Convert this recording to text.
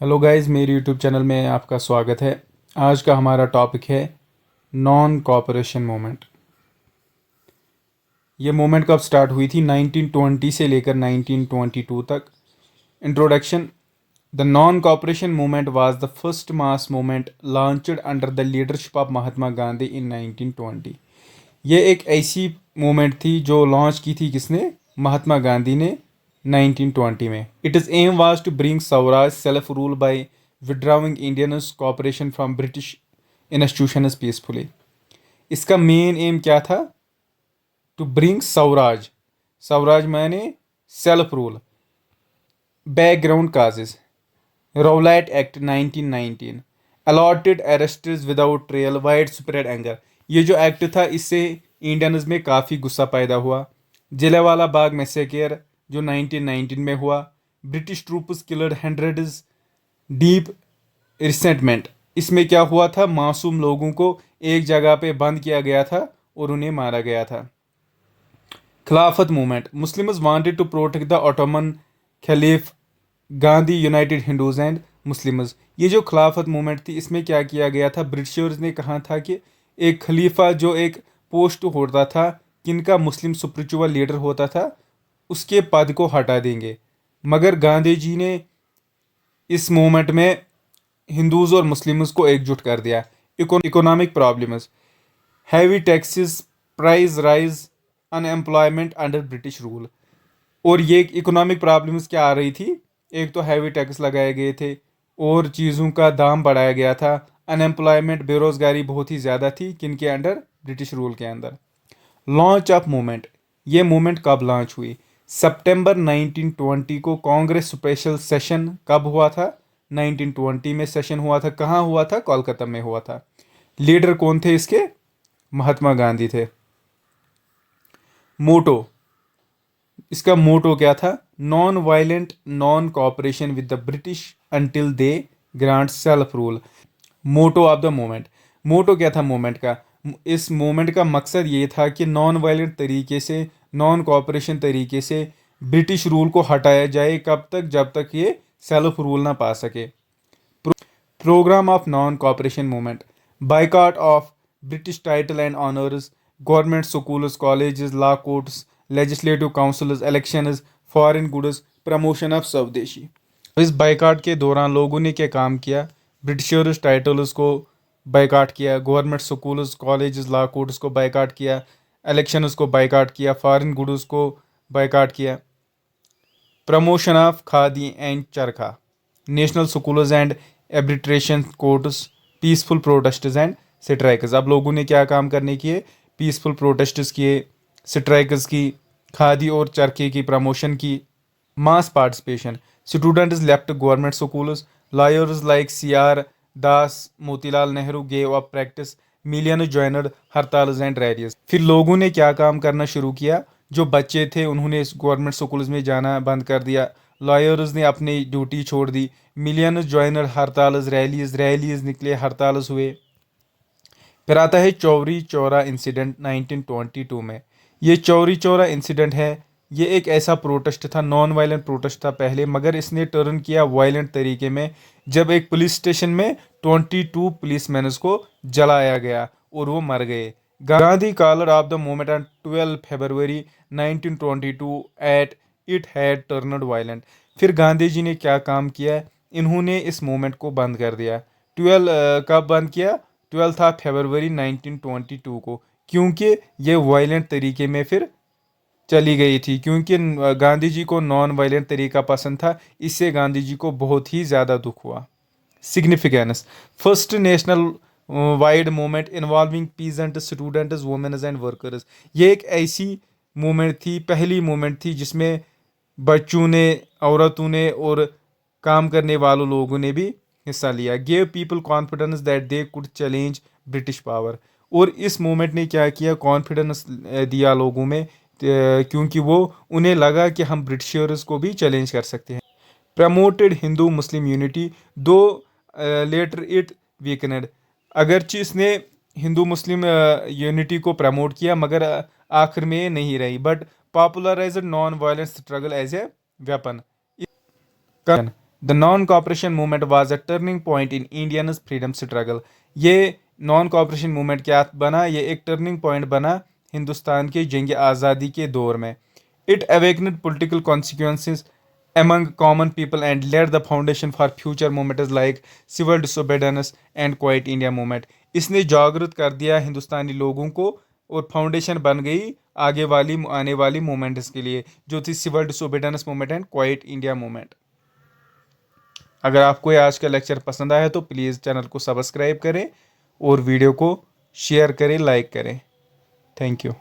Hello guys, मेरे YouTube channel में आपका स्वागत है। आज का हमारा टॉपिक है नॉन कॉपरेशन मूवमेंट। ये मूवमेंट कब स्टार्ट हुई थी? 1920 से लेकर 1922 तक। Introduction. The non cooperation movement was the first mass movement launched under the leadership of Mahatma Gandhi in 1920। ये एक ऐसी मूवमेंट थी जो लॉन्च की थी किसने? महात्मा गांधी ने 1920 में। It is aim was to bring swaraj self rule by withdrawing Indian cooperation from British institutions peacefully. इसका मेन एम क्या था? To bring swaraj. स्वराज माने self rule. Background causes. Rowlatt act 1919 allowed arrests without trial wide spread anger. ये जो act था इससे Indians में काफ़ी गुस्सा पैदा हुआ। जलियांवाला बाग मैसेकर जो 1919 में हुआ। British troops killed hundreds, deep resentment. इसमें क्या हुआ था? मासूम लोगों को एक जगह पे बंद किया गया था और उन्हें मारा गया था। Khilafat movement. Muslims wanted to protect the Ottoman Khalif. Gandhi united Hindus and Muslims. ये जो खिलाफत मूवमेंट थी इसमें क्या किया गया था? ब्रिटिशर्स ने कहा था कि एक खलीफा जो एक पोस्ट होता था, किनका? मुस्लिम स्पिरिचुअल लीडर होता था, उसके पद को हटा देंगे। मगर गांधी जी ने इस मूवमेंट में हिंदूज और मुस्लिम्स को एकजुट कर दिया। Economic problems. Heavy taxes, price rise, unemployment under British rule. और ये इकोनॉमिक प्रॉब्लम्स क्या आ रही थी? एक तो हैवी टैक्स लगाए गए थे और चीज़ों का दाम बढ़ाया गया था। अनएम्प्लॉयमेंट, बेरोजगारी बहुत ही ज़्यादा थी। किनके अंडर? ब्रिटिश रूल के अंदर। Launch of movement. ये मूवमेंट कब लॉन्च हुई? सितंबर 1920 को। कांग्रेस स्पेशल सेशन कब हुआ था? 1920 में सेशन हुआ था। कहाँ हुआ था? कोलकाता में हुआ था। लीडर कौन थे इसके? महात्मा गांधी थे। मोटो। इसका मोटो क्या था? Non violent, non cooperation with the British until they grant self rule. Motto of the movement. Motto क्या था मूवमेंट का? इस मूवमेंट का मकसद ये था कि नॉन वायलेंट तरीके से, नॉन कॉपरेशन तरीके से ब्रिटिश रूल को हटाया जाए। कब तक? जब तक ये सेल्फ रूल ना पा सके। Program of non cooperation movement. Boycott of British title and honours, government schools, colleges, law courts, legislative councils, elections, foreign goods, promotion of swadeshi. इस बाइकआउट के दौरान लोगों ने क्या काम किया? ब्रिटिशर्स टाइटल्स को बाइकआउट किया, government schools, colleges, law courts को बाइकआउट किया, इलेक्शंस को बाइकआउट किया, फॉरेन गुड्स को बाइकआउट किया। Promotion of khadi and charkha, national schools and arbitration courts, peaceful protests and strikes. अब लोगों ने क्या काम करने किए? पीसफुल प्रोटेस्ट्स किए, स्ट्राइक्स की, खादी और चरखे की प्रमोशन की। Mass participation. Students left government schools, lawyers like C R Das, Motilal Nehru gave up practice, million joined हड़ताल्स एंड रैलीज। फिर लोगों ने क्या काम करना शुरू किया? जो बच्चे थे उन्होंने गवर्नमेंट स्कूल्स में जाना बंद कर दिया। लॉयर्स ने अपनी ड्यूटी छोड़ दी। मिलियन ज्वाइनर हड़ताल्स, रैलीज रैलीज निकले, हड़ताल्स हुए। फिर आता है चौरी चौरा इंसिडेंट 1922 में। ये चौरी चौरा इंसिडेंट है। ये एक ऐसा प्रोटेस्ट था, नॉन वायलेंट प्रोटेस्ट था पहले, मगर इसने टर्न किया वायलेंट तरीके में जब एक पुलिस स्टेशन में 22 पुलिसमैन को जलाया गया और वो मर गए। Gandhi called off the movement on 12 February 1922 at it had turned violent. फिर गांधी जी ने क्या काम किया? इन्होंने इस मूवमेंट को बंद कर दिया। 12 कब बंद किया? 12 फरवरी 1922 को, क्योंकि ये वायलेंट तरीके में फिर चली गई थी। क्योंकि गांधी जी को नॉन वायलेंट तरीका पसंद था, इससे गांधी जी को बहुत ही ज़्यादा दुख हुआ। Significance. First national wide movement involving peasant, students, womens and workers. ये एक ऐसी मूवमेंट थी, पहली मूवमेंट थी जिसमें बच्चों ने, औरतों ने और काम करने वालों लोगों ने भी हिस्सा लिया। Gave people confidence that they could challenge British power. और इस मूवमेंट ने क्या किया? कॉन्फिडेंस दिया लोगों में, क्योंकि वो उन्हें लगा कि हम ब्रिटिशर्स को भी चैलेंज कर सकते हैं। Promoted Hindu Muslim unity though later it weakened. अगरचे इसने हिंदू मुस्लिम यूनिटी को प्रमोट किया मगर आखिर में नहीं रही। But popularised non violence struggle as a weapon. The non cooperation movement was a turning point in Indian freedom struggle. ये नॉन कॉपरेशन मूवमेंट क्या बना, ये एक टर्निंग पॉइंट बना हिंदुस्तान के जंग आज़ादी के दौर में। It awakened political consequences among common people and laid the foundation for future movements like civil disobedience and quiet India movement। इसने जागरूक कर दिया हिंदुस्तानी लोगों को और फाउंडेशन बन गई आने वाली मूवमेंट्स के लिए, जो थी civil disobedience movement and quit India movement. अगर आपको ये आज का लेक्चर पसंद आया तो प्लीज़ चैनल को सब्सक्राइब करें और वीडियो को शेयर करें, लाइक करें। Thank you.